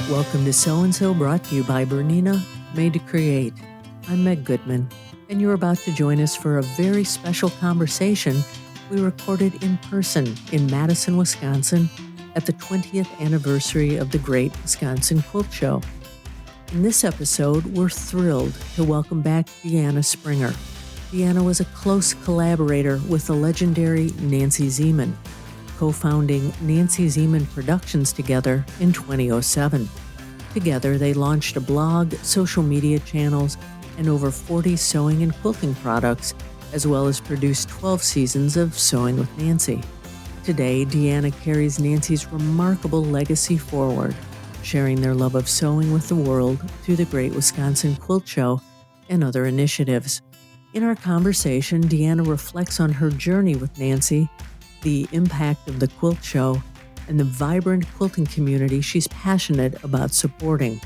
Welcome to So-and-So, brought to you by Bernina, made to create. I'm Meg Goodman, and you're about to join us for a very special conversation we recorded in person in Madison, Wisconsin, at the 20th anniversary of the Great Wisconsin Quilt Show. In this episode, we're thrilled to welcome back Deanna Springer. Deanna was a close collaborator with the legendary Nancy Zieman, co-founding Nancy Zieman Productions together in 2007. Together, they launched a blog, social media channels, and over 40 sewing and quilting products, as well as produced 12 seasons of Sewing with Nancy. Today, Deanna carries Nancy's remarkable legacy forward, sharing their love of sewing with the world through the Great Wisconsin Quilt Show and other initiatives. In our conversation, Deanna reflects on her journey with Nancy, the impact of the quilt show, and the vibrant quilting community she's passionate about supporting.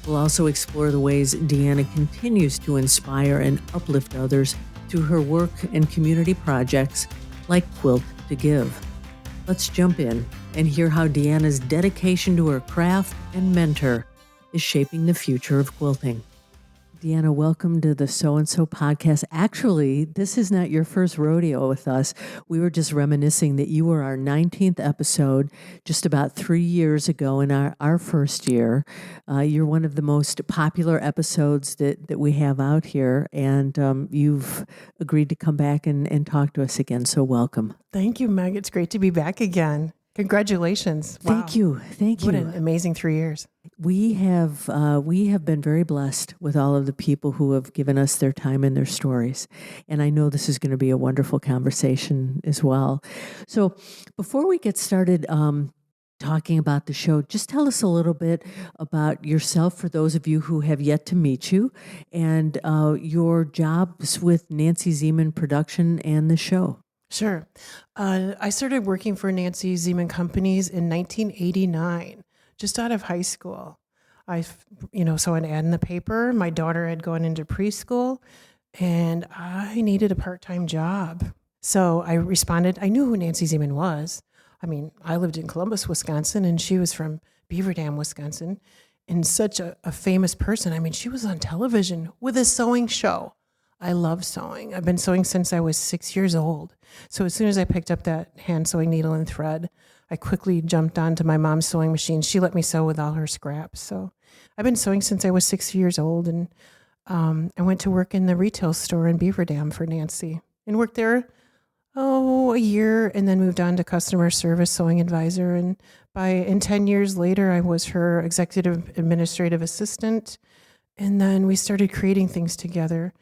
We'll also explore the ways Deanna continues to inspire and uplift others through her work and community projects like Quilt to Give. Let's jump in and hear how Deanna's dedication to her craft and mentor is shaping the future of quilting. Deanna, welcome to the So-and-So podcast. Actually, this is not your first rodeo with us. We were just reminiscing that you were our 19th episode just about 3 years ago in our first year. You're one of the most popular episodes that we have out here, and you've agreed to come back and talk to us again, so welcome. Thank you, Meg. It's great to be back again. Congratulations. Wow. Thank you. What an amazing 3 years. We have been very blessed with all of the people who have given us their time and their stories. And I know this is going to be a wonderful conversation as well. So before we get started talking about the show, just tell us a little bit about yourself for those of you who have yet to meet you, and your jobs with Nancy Zieman Production and the show. Sure. I started working for Nancy Zieman Companies in 1989, just out of high school. I saw an ad in the paper. My daughter had gone into preschool, and I needed a part-time job. So I responded. I knew who Nancy Zieman was. I mean, I lived in Columbus, Wisconsin, and she was from Beaver Dam, Wisconsin, and such a famous person. I mean, she was on television with a sewing show. I love sewing. I've been sewing since I was 6 years old. So as soon as I picked up that hand sewing needle and thread, I quickly jumped onto my mom's sewing machine. She let me sew with all her scraps. So I've been sewing since I was 6 years old, and I went to work in the retail store in Beaver Dam for Nancy and worked there, a year, and then moved on to customer service sewing advisor. And 10 years later, I was her executive administrative assistant. And then we started creating things together.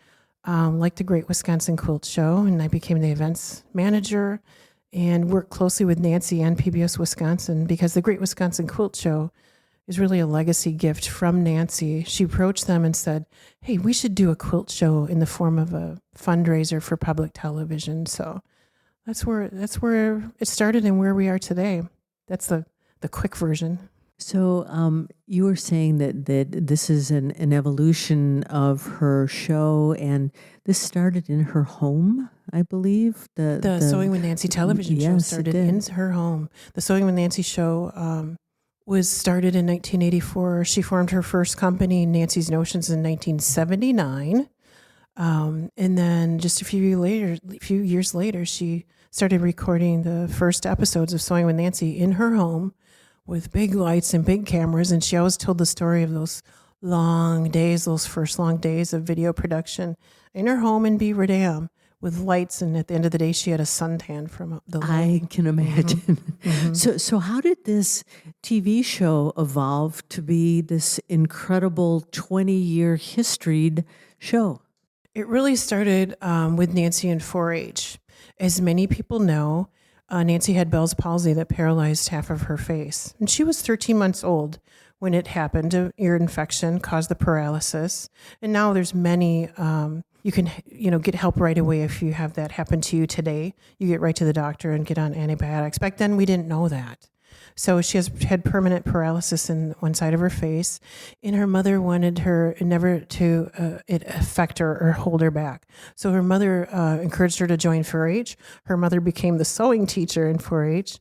Like the Great Wisconsin Quilt Show, and I became the events manager and worked closely with Nancy and PBS Wisconsin, because the Great Wisconsin Quilt Show is really a legacy gift from Nancy. She approached them and said, hey, we should do a quilt show in the form of a fundraiser for public television. So that's where it started and where we are today. That's the quick version. So you were saying that this is an evolution of her show, and this started in her home, I believe. The Sewing with Nancy television show started in her home. The Sewing with Nancy show was started in 1984. She formed her first company, Nancy's Notions, in 1979. And then just a few years later, she started recording the first episodes of Sewing with Nancy in her home, with big lights and big cameras. And she always told the story of those first long days of video production in her home in Beaver Dam with lights. And at the end of the day, she had a suntan from the light. I can imagine. Mm-hmm. So how did this TV show evolve to be this incredible 20-year historied show? It really started with Nancy and 4-H. As many people know, Nancy had Bell's palsy that paralyzed half of her face. And she was 13 months old when it happened. An ear infection caused the paralysis. And now there's many, you can, get help right away if you have that happen to you today. You get right to the doctor and get on antibiotics. Back then, we didn't know that. So she had permanent paralysis in one side of her face, and her mother wanted her never to it affect her or hold her back. So her mother encouraged her to join 4-H. Her mother became the sewing teacher in 4-H,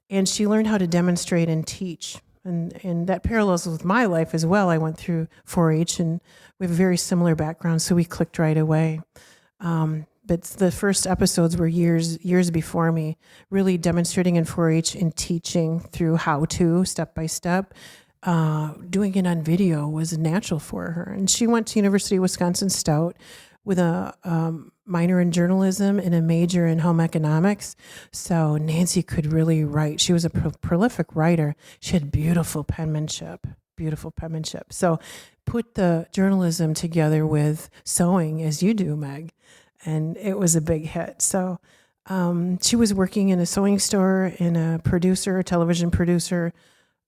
and she learned how to demonstrate and teach And that parallels with my life as well. I went through 4-H, and we have a very similar background, so we clicked right away. But the first episodes were years before me, really demonstrating in 4-H and teaching through how-to, step-by-step. Doing it on video was natural for her. And she went to University of Wisconsin Stout with a minor in journalism and a major in home economics. So Nancy could really write. She was a prolific writer. She had beautiful penmanship. So put the journalism together with sewing, as you do, Meg, and it was a big hit. So she was working in a sewing store, and a television producer,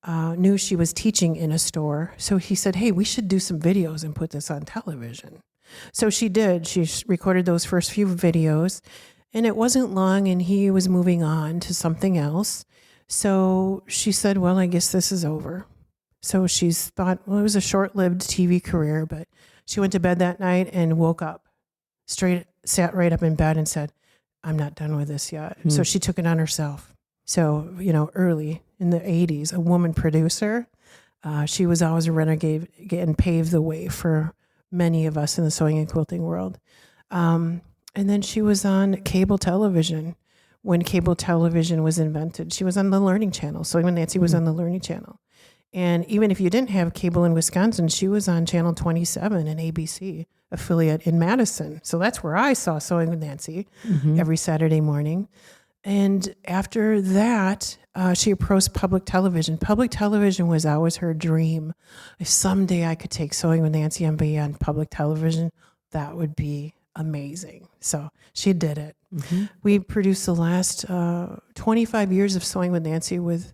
knew she was teaching in a store. So he said, hey, we should do some videos and put this on television. So she did. She recorded those first few videos, and it wasn't long, and he was moving on to something else. So she said, well, I guess this is over. So she's thought, well, it was a short-lived TV career, but she went to bed that night and woke up, sat right up in bed and said, I'm not done with this yet. So she took it on herself. So, early in the 80s, a woman producer, she was always a renegade and paved the way for many of us in the sewing and quilting world. And then she was on cable television when cable television was invented. She was on the Learning Channel. So when Nancy was on the Learning Channel. And even if you didn't have cable in Wisconsin, she was on Channel 27, an ABC affiliate in Madison. So that's where I saw Sewing with Nancy every Saturday morning. And after that, she approached public television. Public television was always her dream. If someday I could take Sewing with Nancy and be on public television, that would be amazing. So she did it. We produced the last 25 years of Sewing with Nancy with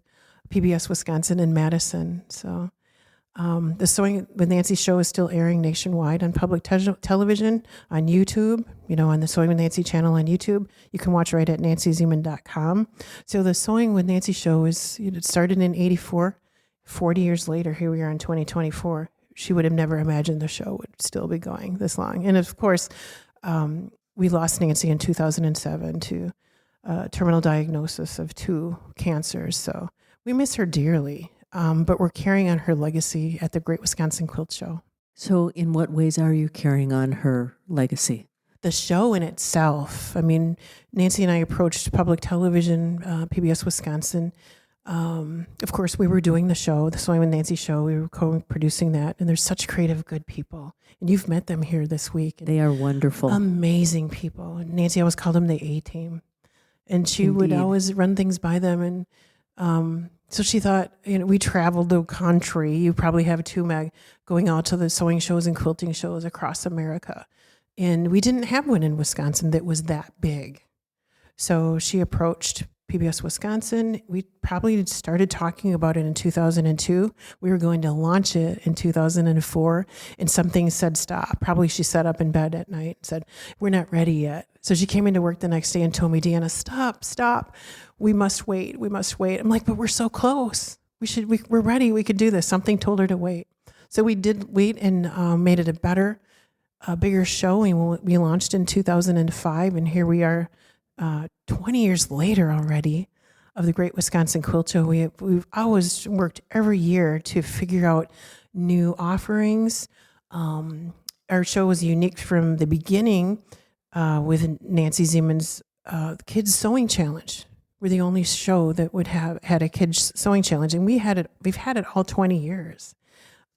PBS Wisconsin in Madison. So the Sewing with Nancy show is still airing nationwide on public television, on YouTube, on the Sewing with Nancy channel on YouTube. You can watch right at nancyzieman.com. So the Sewing with Nancy show it started in 84. 40 years later, here we are in 2024. She would have never imagined the show would still be going this long. And of course, we lost Nancy in 2007 to terminal diagnosis of 2 cancers. So we miss her dearly. But we're carrying on her legacy at the Great Wisconsin Quilt Show. So in what ways are you carrying on her legacy? The show in itself. I mean, Nancy and I approached public television, PBS Wisconsin. Of course, we were doing the show, the Sewing with Nancy show. We were co-producing that. And there's such creative, good people. And you've met them here this week. They are wonderful. Amazing people. And Nancy always called them the A-team. And she would always run things by them. And so she thought, we traveled the country. You probably have too, Meg, going out to the sewing shows and quilting shows across America. And we didn't have one in Wisconsin that was that big. So she approached PBS Wisconsin. We probably started talking about it in 2002. We were going to launch it in 2004, and something said stop. Probably she sat up in bed at night and said, we're not ready yet. So she came into work the next day and told me, Deanna, stop. We must wait. I'm like, but we're so close. We're ready. We could do this. Something told her to wait. So we did wait and made it a bigger show. And we launched in 2005, and here we are 20 years later already of the Great Wisconsin Quilt Show. We've always worked every year to figure out new offerings. Our show was unique from the beginning with Nancy Zieman's Kids Sewing Challenge. We're the only show that had a kids sewing challenge, and we've had it all 20 years.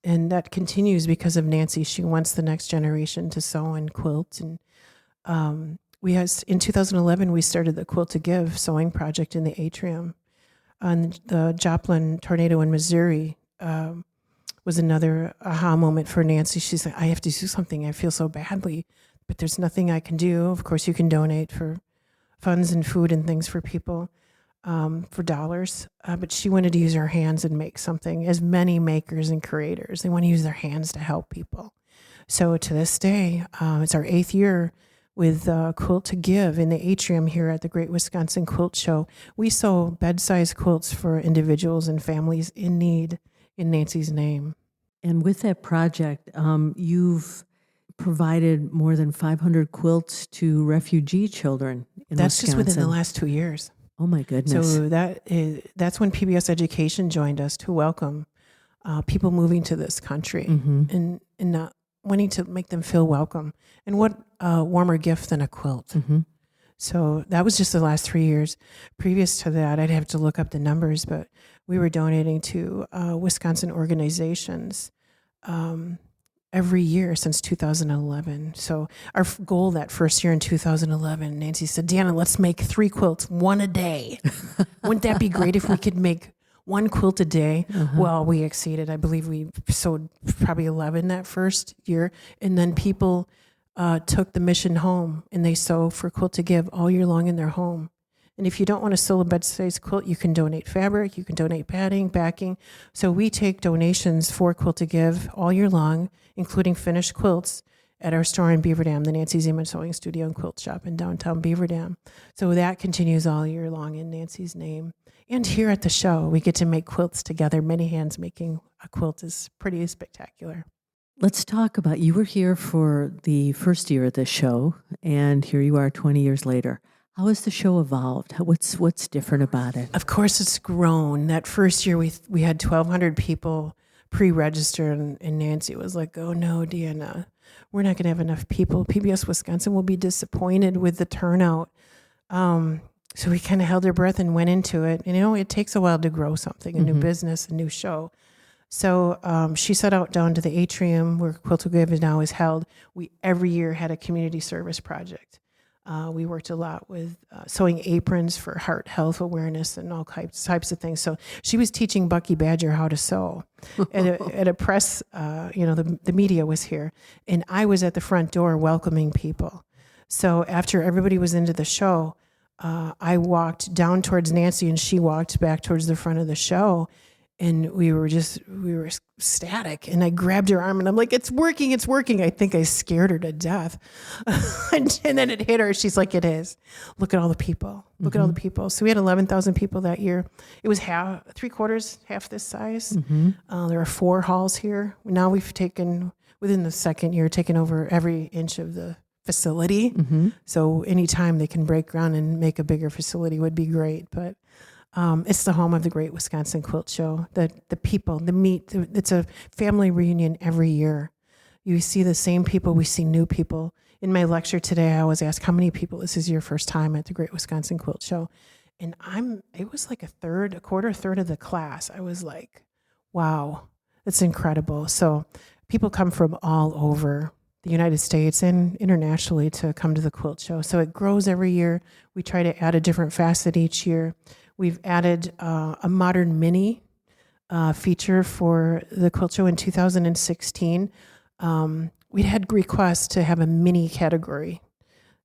And that continues because of Nancy. She wants the next generation to sew and quilt. And in 2011, we started the Quilt to Give sewing project in the atrium. And the Joplin tornado in Missouri was another aha moment for Nancy. She's like, I have to do something. I feel so badly, but there's nothing I can do. Of course, you can donate for funds and food and things for people for dollars. But she wanted to use her hands and make something, as many makers and creators. They want to use their hands to help people. So to this day, it's our 8th year with Quilt to Give in the atrium here at the Great Wisconsin Quilt Show. We sew bed-sized quilts for individuals and families in need in Nancy's name. And with that project, you've provided more than 500 quilts to refugee children in That's Wisconsin. just within the last 2 years. Oh my goodness. So that's when PBS Education joined us to welcome people moving to this country and not wanting to make them feel welcome. And what warmer gift than a quilt? So that was just the last 3 years. Previous to that, I'd have to look up the numbers, but we were donating to Wisconsin organizations every year since 2011. So our goal that first year in 2011, Nancy said, Deanna, let's make 3 quilts, one a day. Wouldn't that be great if we could make 1 quilt a day? Well, we exceeded. I believe we sewed probably 11 that first year. And then people took the mission home and they sew for Quilt to Give all year long in their home. And if you don't want to sew a bed-sized quilt, you can donate fabric, you can donate padding, backing. So we take donations for Quilt to Give all year long, including finished quilts at our store in Beaver Dam, the Nancy Zieman Sewing Studio and Quilt Shop in downtown Beaver Dam. So that continues all year long in Nancy's name. And here at the show, we get to make quilts together. Many hands making a quilt is pretty spectacular. Let's talk about, you were here for the first year of the show, and here you are 20 years later. How has the show evolved? What's different about it? Of course, it's grown. That first year, we had 1,200 people pre-register, and Nancy was like, "Oh no, Deanna, we're not going to have enough people. PBS Wisconsin will be disappointed with the turnout." So we kind of held our breath and went into it. And it takes a while to grow something, a new business, a new show. So she set out down to the atrium where Quilt to Give now is held. We every year had a community service project. We worked a lot with sewing aprons for heart health awareness and all types of things. So she was teaching Bucky Badger how to sew at a press. The media was here, and I was at the front door welcoming people. So after everybody was into the show, I walked down towards Nancy, and she walked back towards the front of the show. And we were ecstatic. And I grabbed her arm and I'm like, it's working. I think I scared her to death. and then it hit her. She's like, it is. Look at all the people. Look at all the people. So we had 11,000 people that year. It was half this size. There are 4 halls here. Now we've within the second year, taken over every inch of the facility. So anytime they can break ground and make a bigger facility would be great. But it's the home of the Great Wisconsin Quilt Show. The people, the meet, it's a family reunion every year. You see the same people, we see new people. In my lecture today, I was asked, how many people, this is your first time at the Great Wisconsin Quilt Show? And it was like a third of the class. I was like, wow, that's incredible. So people come from all over the United States and internationally to come to the Quilt Show. So it grows every year. We try to add a different facet each year. We've added a modern mini feature for the Quilt Show in 2016. We'd had requests to have a mini category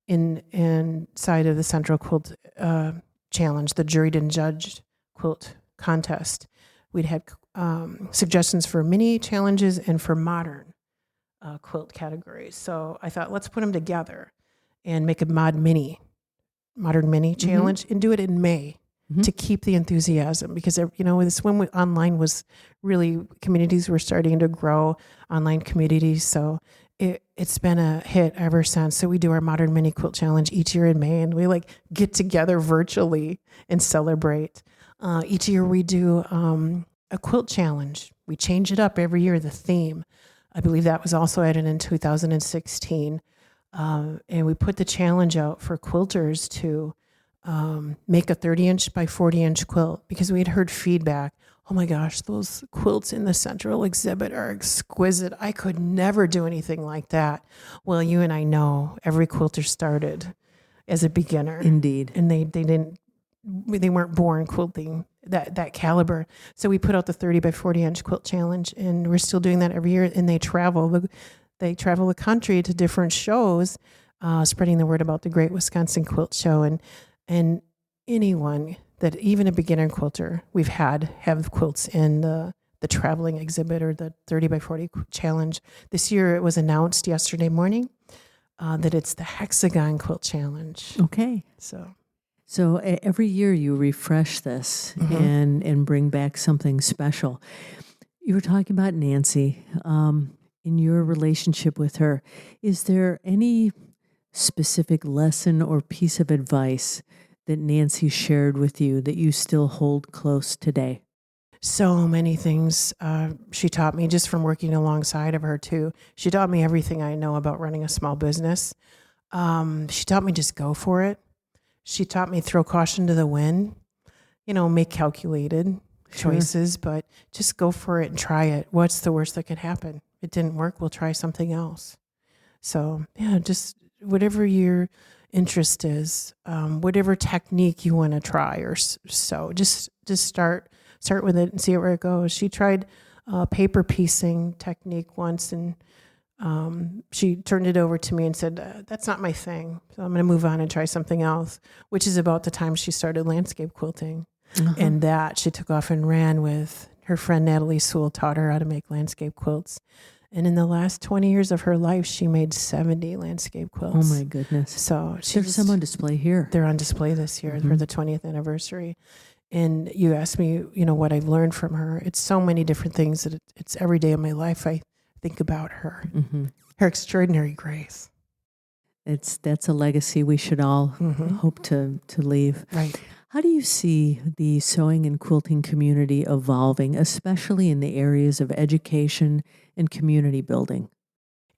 inside of the Central Quilt Challenge, the juried and judged quilt contest. We'd had suggestions for mini challenges and for modern quilt categories. So I thought, let's put them together and make a modern mini challenge and do it in May. To keep the enthusiasm, because this when online was really, communities were starting to grow, online communities. So it's been a hit ever since. So we do our Modern Mini Quilt Challenge each year in May, and we get together virtually and celebrate. Each year we do a quilt challenge. We change it up every year. The theme, I believe that was also added in 2016, and we put the challenge out for quilters to make a 30-inch by 40-inch quilt, because we had heard feedback. Oh my gosh, those quilts in the central exhibit are exquisite. I could never do anything like that. Well, you and I know every quilter started as a beginner. Indeed. And they weren't born quilting that caliber. So we put out the 30 by 40-inch quilt challenge, and we're still doing that every year. And they travel the country to different shows, spreading the word about the Great Wisconsin Quilt Show. And anyone that, even a beginner quilter, we've have quilts in the traveling exhibit or the 30 by 40 challenge. This year it was announced yesterday morning that it's the Hexagon Quilt Challenge. Okay. So every year you refresh this and bring back something special. You were talking about Nancy, in your relationship with her. Is there any specific lesson or piece of advice that Nancy shared with you that you still hold close today? So many things she taught me just from working alongside of her too. She taught me everything I know about running a small business. She taught me just go for it. She taught me throw caution to the wind, make calculated choices, but just go for it and try it. What's the worst that could happen? It didn't work. We'll try something else. So yeah, just whatever your interest is, whatever technique you want to try or so, just start with it and see where it goes. She tried paper piecing technique once, and she turned it over to me and said, that's not my thing. So I'm going to move on and try something else, which is about the time she started landscape quilting. And that she took off and ran with her friend Natalie Sewell, taught her how to make landscape quilts. And in the last 20 years of her life, she made 70 landscape quilts. Oh my goodness. So there's some on display here. They're on display this year for the 20th anniversary. And you asked me, what I've learned from her. It's so many different things that it's every day of my life I think about her. Her extraordinary grace. That's a legacy we should all hope to leave. Right. How do you see the sewing and quilting community evolving, especially in the areas of education and community building?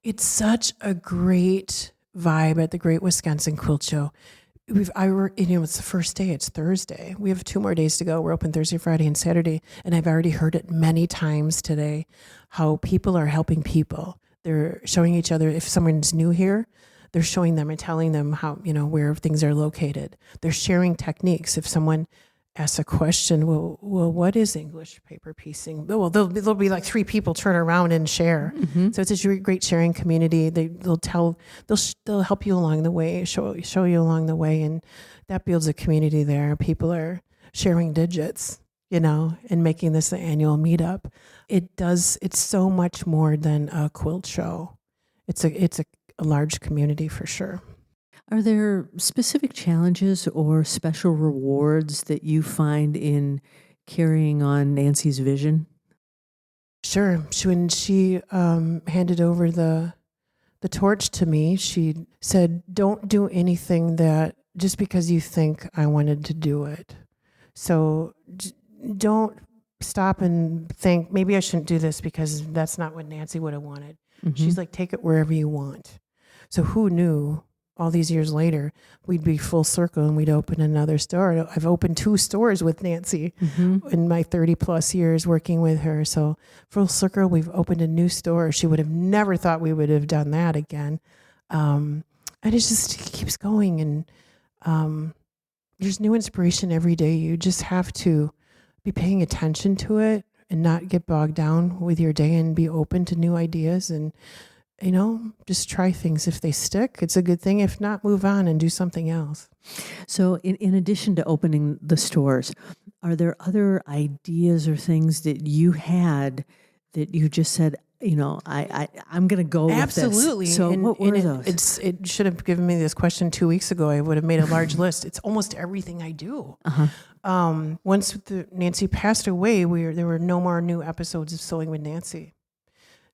It's such a great vibe at the Great Wisconsin Quilt Show. It's the first day. It's Thursday. We have 2 more days to go. We're open Thursday, Friday, and Saturday. And I've already heard it many times today, how people are helping people. They're showing each other. If someone's new here, they're showing them and telling them how, where things are located. They're sharing techniques. If someone asks a question, well, what is English paper piecing? Well, there'll be like 3 people turn around and share. So it's a great sharing community. They'll help you along the way, show you along the way, and that builds a community there. People are sharing digits, and making this an annual meetup. It's so much more than a quilt show. It's a large community for sure. Are there specific challenges or special rewards that you find in carrying on Nancy's vision? Sure. When she handed over the torch to me, she said, don't do anything that just because you think I wanted to do it. So don't stop and think, maybe I shouldn't do this because that's not what Nancy would have wanted. She's like, take it wherever you want. So who knew all these years later, we'd be full circle and we'd open another store. I've opened 2 stores with Nancy in my 30 plus years working with her. So full circle, we've opened a new store. She would have never thought we would have done that again. And it keeps going. And there's new inspiration every day. You just have to be paying attention to it and not get bogged down with your day and be open to new ideas and just try things. If they stick, it's a good thing. If not, move on and do something else. So in addition to opening the stores, are there other ideas or things that you had that you just said, I'm going to go with this? Absolutely. So what were those? It should have given me this question 2 weeks ago. I would have made a large list. It's almost everything I do. Once Nancy passed away, there were no more new episodes of Sewing with Nancy.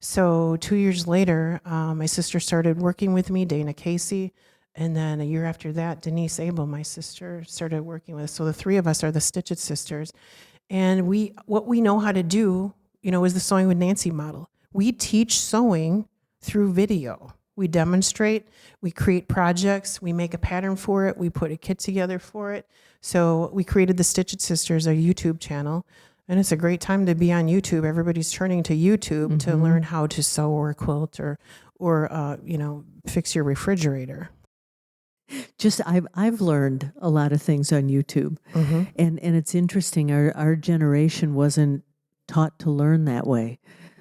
So 2 years later, my sister started working with me, Dana Casey, and then a year after that, Denise Abel, my sister, started working with us. So the 3 of us are the Stitch It sisters, and what we know how to do, is the Sewing with Nancy model. We teach sewing through video. We demonstrate, we create projects, we make a pattern for it, we put a kit together for it. So we created the Stitch It sisters, a YouTube channel. And it's a great time to be on YouTube. Everybody's turning to YouTube to learn how to sew or quilt or fix your refrigerator. I've learned a lot of things on YouTube, and it's interesting. Our generation wasn't taught to learn that way,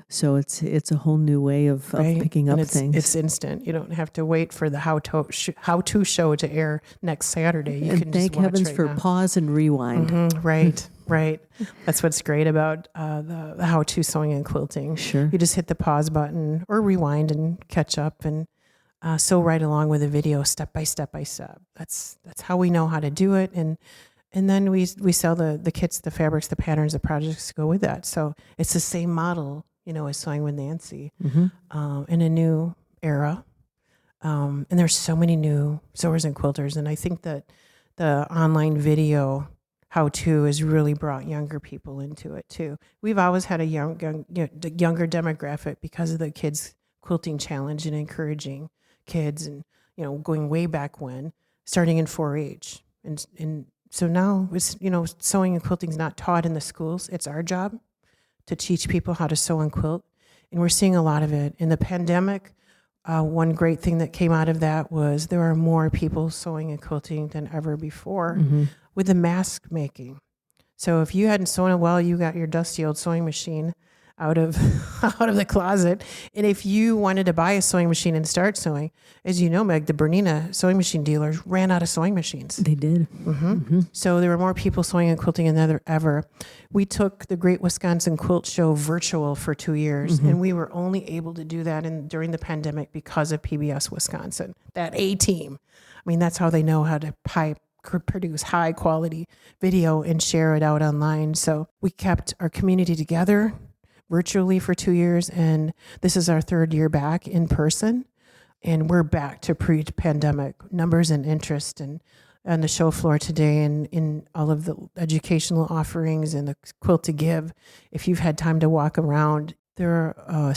so it's a whole new way of picking up things. It's instant. You don't have to wait for the how-to show to air next Saturday. You can thank just watch heavens right for now. Pause and rewind. Right. That's what's great about the how-to sewing and quilting. Sure. You just hit the pause button or rewind and catch up and sew right along with the video, step by step by step. That's how we know how to do it. And then we sell the kits, the fabrics, the patterns, the projects to go with that. So it's the same model, as Sewing with Nancy in a new era. And there's so many new sewers and quilters. And I think that the online video how-to has really brought younger people into it too. We've always had a younger demographic because of the kids quilting challenge and encouraging kids, and going way back when, starting in 4-H, and so now it's sewing and quilting is not taught in the schools. It's our job to teach people how to sew and quilt, and we're seeing a lot of it in the pandemic. One great thing that came out of that was there are more people sewing and quilting than ever before with the mask making. So if you hadn't sewn it well, you got your dusty old sewing machine out of the closet. And if you wanted to buy a sewing machine and start sewing, as you know, Meg, the Bernina sewing machine dealers ran out of sewing machines. They did. So there were more people sewing and quilting than ever. We took the Great Wisconsin Quilt Show virtual for 2 years, and we were only able to do that during the pandemic because of PBS Wisconsin, that A-team. I mean, that's how they know how to produce high quality video and share it out online. So we kept our community together virtually for 2 years, and this is our 3rd year back in person, and we're back to pre-pandemic numbers and interest, and on the show floor today, and in all of the educational offerings and the Quilt to Give. If you've had time to walk around, there's a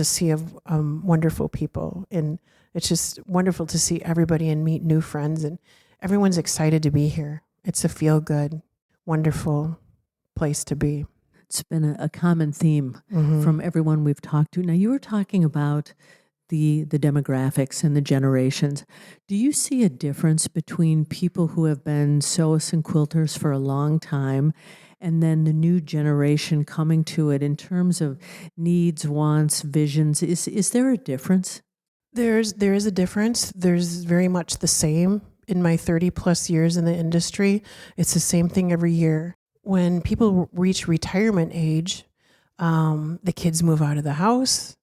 sea of wonderful people, and it's just wonderful to see everybody and meet new friends, and everyone's excited to be here. It's a feel-good, wonderful place to be. It's been a common theme from everyone we've talked to. Now, you were talking about the demographics and the generations. Do you see a difference between people who have been sewists and quilters for a long time and then the new generation coming to it in terms of needs, wants, visions? Is there a difference? There is a difference. There's very much the same. In my 30 plus years in the industry, it's the same thing every year. When people reach retirement age, the kids move out of the house,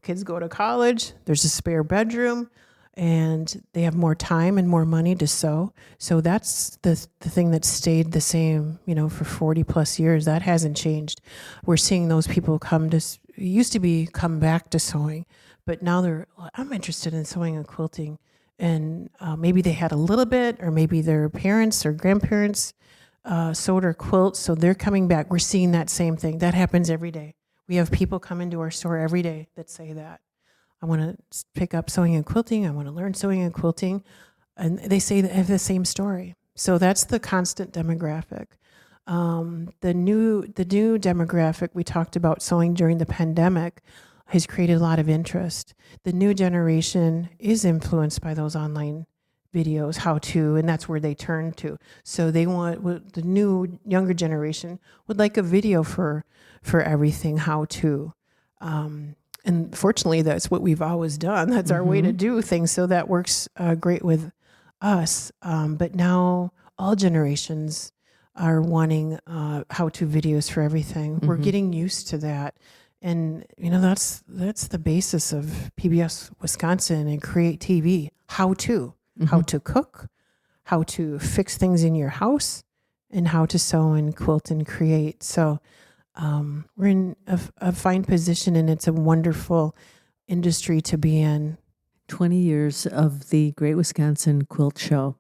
kids go to college, there's a spare bedroom, and they have more time and more money to sew. So that's the thing that stayed the same, for 40 plus years. That hasn't changed. We're seeing those people come back to sewing, but now I'm interested in sewing and quilting. And maybe they had a little bit, or maybe their parents or grandparents sewed or quilt, so they're coming back. We're seeing that same thing. That happens every day. We have people come into our store every day that say that. I want to pick up sewing and quilting. I want to learn sewing and quilting. And they say they have the same story. So that's the constant demographic. The new demographic we talked about sewing during the pandemic has created a lot of interest. The new generation is influenced by those online videos, how to, and that's where they turn to. So the new younger generation would like a video for everything, how to. And fortunately, that's what we've always done. That's our way to do things. So that works great with us. But now all generations are wanting how-to videos for everything. We're getting used to that. And, that's the basis of PBS Wisconsin and Create TV. How to cook, how to fix things in your house, and how to sew and quilt and create. So we're in a fine position, and it's a wonderful industry to be in. 20 years of the Great Wisconsin Quilt Show.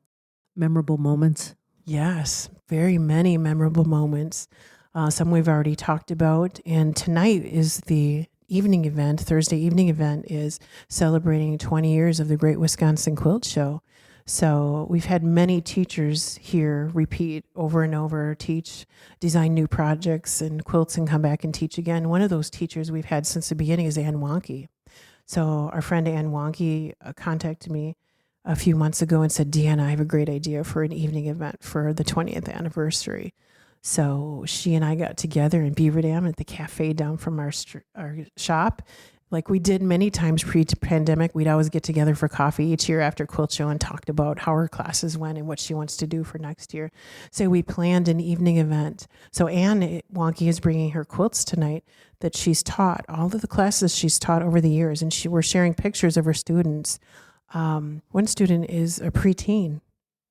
Memorable moments? Yes, very many memorable moments. Some we've already talked about. And tonight is the evening event. Thursday evening event is celebrating 20 years of the Great Wisconsin Quilt Show. So we've had many teachers here repeat over and over, design new projects and quilts, and come back and teach again. One of those teachers we've had since the beginning is Ann Wonke. So our friend Ann Wonke contacted me a few months ago and said, Deanna, I have a great idea for an evening event for the 20th anniversary. So she and I got together in Beaver Dam at the cafe down from our shop. Like we did many times pre-pandemic, we'd always get together for coffee each year after Quilt Show and talked about how her classes went and what she wants to do for next year. So we planned an evening event. So Ann Wonke is bringing her quilts tonight that she's taught, all of the classes she's taught over the years, and we're sharing pictures of her students. One student is a preteen,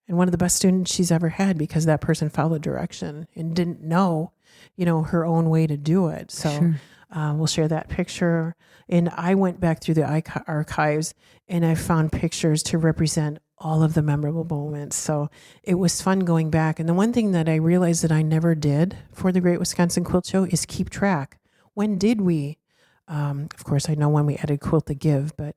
and one of the best students she's ever had because that person followed direction and didn't know, her own way to do it. So. Sure. We'll share that picture. And I went back through the archives and I found pictures to represent all of the memorable moments. So it was fun going back. And the one thing that I realized that I never did for the Great Wisconsin Quilt Show is keep track. When did we? Of course, I know when we added Quilt to Give, but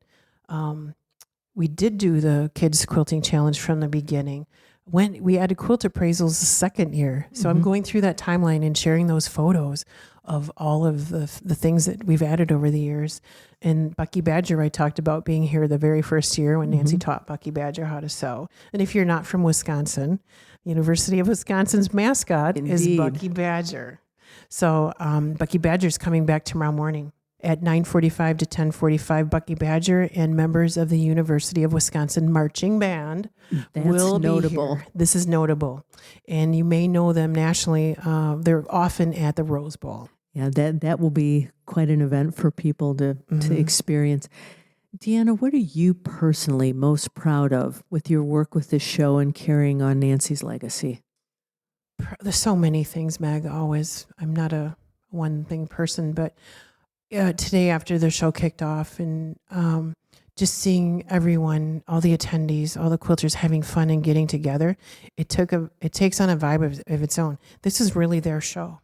we did do the Kids Quilting Challenge from the beginning. When we added quilt appraisals the second year. So I'm going through that timeline and sharing those photos of all of the things that we've added over the years. And Bucky Badger, I talked about being here the very first year when Nancy taught Bucky Badger how to sew. And if you're not from Wisconsin, University of Wisconsin's mascot is Bucky Badger. So Bucky Badger's coming back tomorrow morning at 9:45 to 10:45. Bucky Badger and members of the University of Wisconsin Marching Band will notable. be here. This is notable. And you may know them nationally. They're often at the Rose Bowl. Yeah, that will be quite an event for people to experience. Deanna, what are you personally most proud of with your work with this show and carrying on Nancy's legacy? There's so many things, Meg, always. I'm not a one thing person, but today after the show kicked off and just seeing everyone, all the attendees, all the quilters having fun and getting together, it takes on a vibe of its own. This is really their show.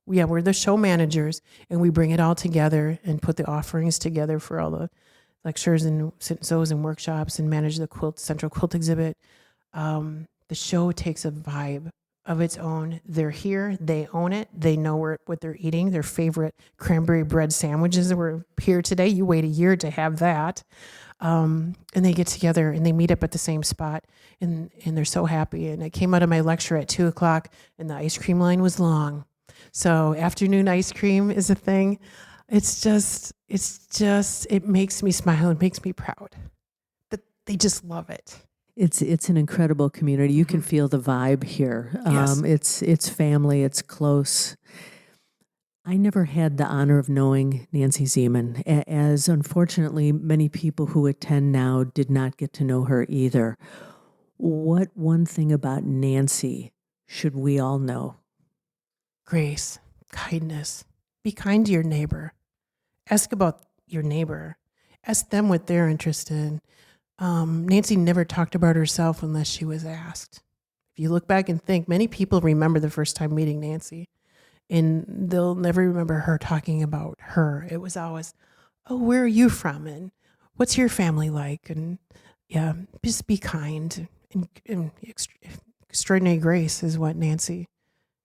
Yeah, we're the show managers, and we bring it all together and put the offerings together for all the lectures and sit and sews and workshops and manage the central quilt exhibit. The show takes a vibe of its own. They're here, they own it, they know what they're eating, their favorite cranberry bread sandwiches were here today. You wait a year to have that. And they get together and they meet up at the same spot and they're so happy. And I came out of my lecture at 2:00 and the ice cream line was long. So afternoon ice cream is a thing. It makes me smile. It makes me proud that they just love it. It's an incredible community. You can feel the vibe here. Yes. It's family. It's close. I never had the honor of knowing Nancy Zieman, as unfortunately many people who attend now did not get to know her either. What one thing about Nancy should we all know? Grace, kindness. Be kind to your neighbor. Ask about your neighbor. Ask them what they're interested in. Nancy never talked about herself unless she was asked. If you look back and think, many people remember the first time meeting Nancy, and they'll never remember her talking about her. It was always, oh, where are you from? And what's your family like? And yeah, just be kind. And extraordinary grace is what Nancy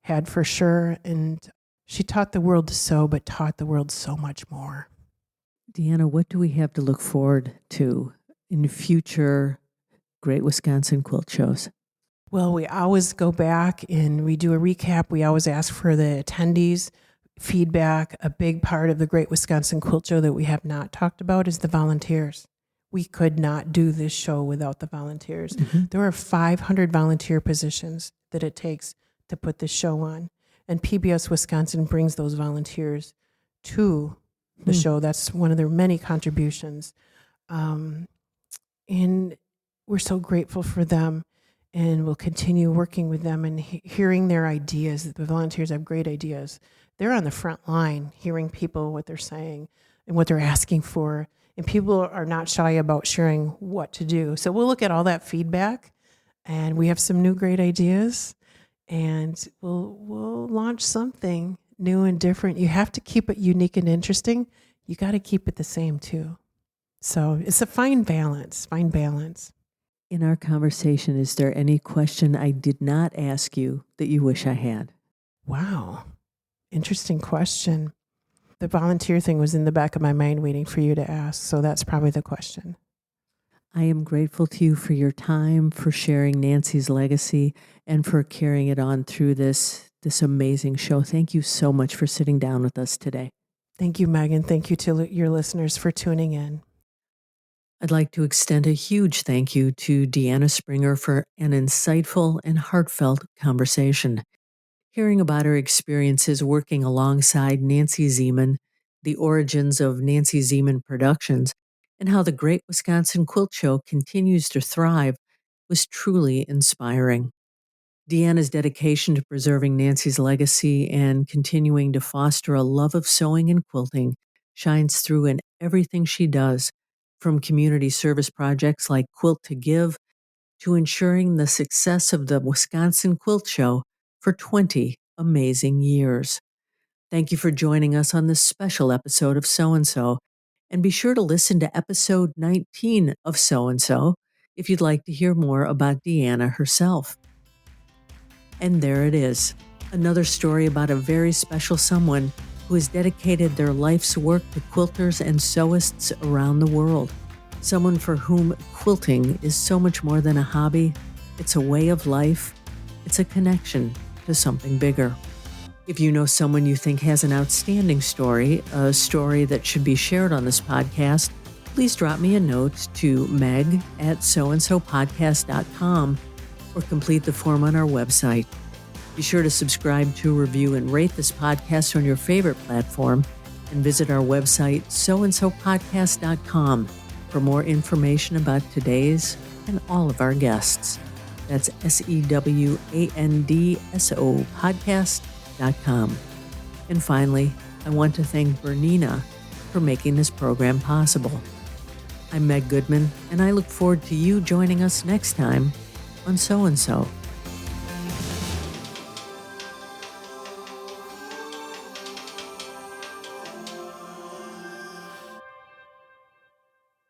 had for sure. And she taught the world to sew, but taught the world so much more. Deanna, what do we have to look forward to in future Great Wisconsin Quilt Shows? Well, we always go back and we do a recap. We always ask for the attendees' feedback. A big part of the Great Wisconsin Quilt Show that we have not talked about is the volunteers. We could not do this show without the volunteers. There are 500 volunteer positions that it takes to put this show on. And PBS Wisconsin brings those volunteers to the show. That's one of their many contributions. And we're so grateful for them. And we'll continue working with them and hearing their ideas. The volunteers have great ideas. They're on the front line, hearing people, what they're saying and what they're asking for. And people are not shy about sharing what to do. So we'll look at all that feedback, and we have some new great ideas, and we'll launch something new and different. You have to keep it unique and interesting. You got to keep it the same too. So it's a fine balance. In our conversation, is there any question I did not ask you that you wish I had? Wow. Interesting question. The volunteer thing was in the back of my mind waiting for you to ask. So that's probably the question. I am grateful to you for your time, for sharing Nancy's legacy, and for carrying it on through this amazing show. Thank you so much for sitting down with us today. Thank you, Megan. Thank you to your listeners for tuning in. I'd like to extend a huge thank you to Deanna Springer for an insightful and heartfelt conversation. Hearing about her experiences working alongside Nancy Zieman, the origins of Nancy Zieman Productions, and how the Great Wisconsin Quilt Show continues to thrive was truly inspiring. Deanna's dedication to preserving Nancy's legacy and continuing to foster a love of sewing and quilting shines through in everything she does, from community service projects like Quilt to Give to ensuring the success of the Wisconsin Quilt Show for 20 amazing years. Thank you for joining us on this special episode of So-and-So, and be sure to listen to episode 19 of So-and-So if you'd like to hear more about Deanna herself. And there it is, another story about a very special someone who has dedicated their life's work to quilters and sewists around the world. Someone for whom quilting is so much more than a hobby. It's a way of life. It's a connection to something bigger. If you know someone you think has an outstanding story, a story that should be shared on this podcast, please drop me a note to meg@soandsopodcast.com or complete the form on our website. Be sure to subscribe to, review, and rate this podcast on your favorite platform, and visit our website, soandsopodcast.com, for more information about today's and all of our guests. That's SEWANDSO podcast.com. And finally, I want to thank Bernina for making this program possible. I'm Meg Goodman, and I look forward to you joining us next time on So-and-So.